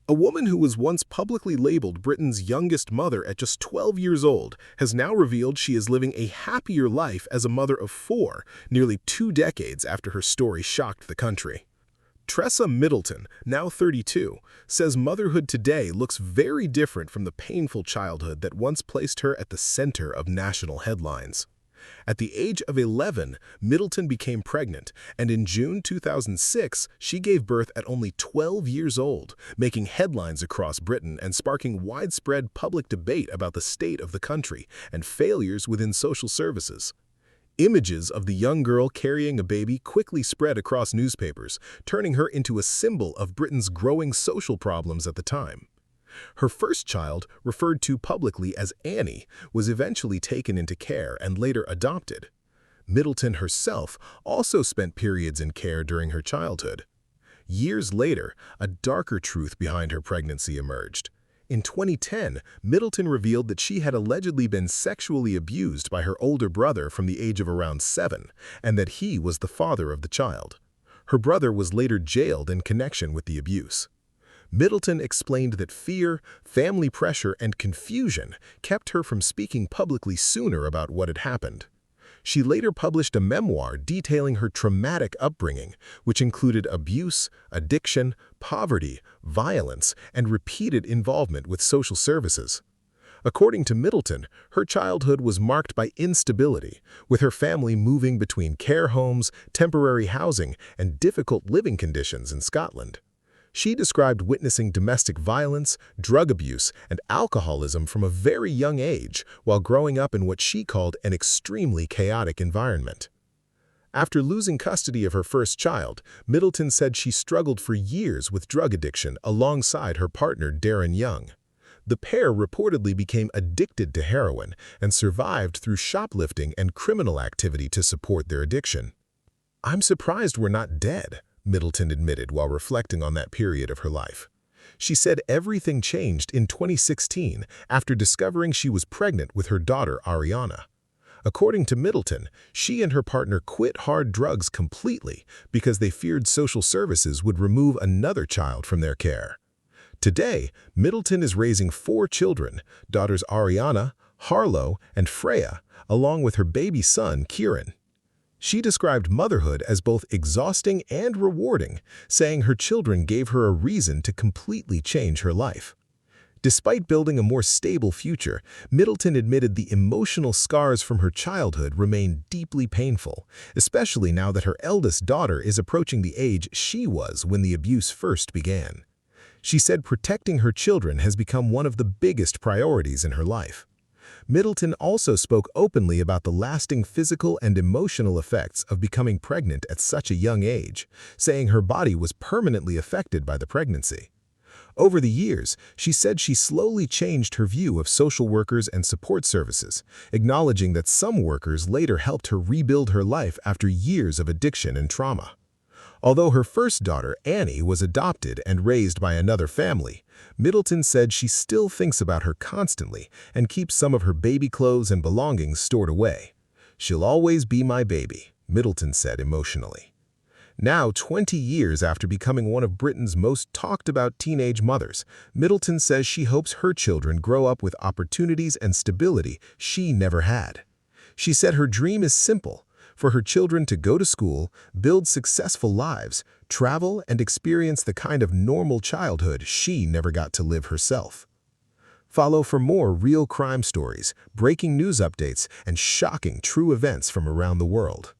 A woman who was once publicly labeled Britain's youngest mother at just 12 years old has now revealed she is living a happier life as a mother of four, nearly 2 decades after her story shocked the country. Tressa Middleton, now 32, says motherhood today looks very different from the painful childhood that once placed her at the center of national headlines. At the age of 11, Middleton became pregnant, and in June 2006, she gave birth at only 12 years old, making headlines across Britain and sparking widespread public debate about the state of the country and failures within social services. Images of the young girl carrying a baby quickly spread across newspapers, turning her into a symbol of Britain's growing social problems at the time. Her first child, referred to publicly as Annie, was eventually taken into care and later adopted. Middleton herself also spent periods in care during her childhood. Years later, a darker truth behind her pregnancy emerged. In 2010, Middleton revealed that she had allegedly been sexually abused by her older brother from the age of around 7, and that he was the father of the child. Her brother was later jailed in connection with the abuse. Middleton explained that fear, family pressure, and confusion kept her from speaking publicly sooner about what had happened. She later published a memoir detailing her traumatic upbringing, which included abuse, addiction, poverty, violence, and repeated involvement with social services. According to Middleton, her childhood was marked by instability, with her family moving between care homes, temporary housing, and difficult living conditions in Scotland. She described witnessing domestic violence, drug abuse, and alcoholism from a very young age while growing up in what she called an extremely chaotic environment. After losing custody of her first child, Middleton said she struggled for years with drug addiction alongside her partner Darren Young. The pair reportedly became addicted to heroin and survived through shoplifting and criminal activity to support their addiction. "I'm surprised we're not dead," Middleton admitted while reflecting on that period of her life. She said everything changed in 2016 after discovering she was pregnant with her daughter Ariana. According to Middleton, she and her partner quit hard drugs completely because they feared social services would remove another child from their care. Today, Middleton is raising 4 children, daughters Ariana, Harlow, and Freya, along with her baby son, Kieran. She described motherhood as both exhausting and rewarding, saying her children gave her a reason to completely change her life. Despite building a more stable future, Middleton admitted the emotional scars from her childhood remain deeply painful, especially now that her eldest daughter is approaching the age she was when the abuse first began. She said protecting her children has become one of the biggest priorities in her life. Middleton also spoke openly about the lasting physical and emotional effects of becoming pregnant at such a young age, saying her body was permanently affected by the pregnancy. Over the years, she said she slowly changed her view of social workers and support services, acknowledging that some workers later helped her rebuild her life after years of addiction and trauma. Although her first daughter, Annie, was adopted and raised by another family, Middleton said she still thinks about her constantly and keeps some of her baby clothes and belongings stored away. "She'll always be my baby," Middleton said emotionally. Now, 20 years after becoming one of Britain's most talked-about teenage mothers, Middleton says she hopes her children grow up with opportunities and stability she never had. She said her dream is simple: for her children to go to school, build successful lives, travel, and experience the kind of normal childhood she never got to live herself. Follow for more real crime stories, breaking news updates, and shocking true events from around the world.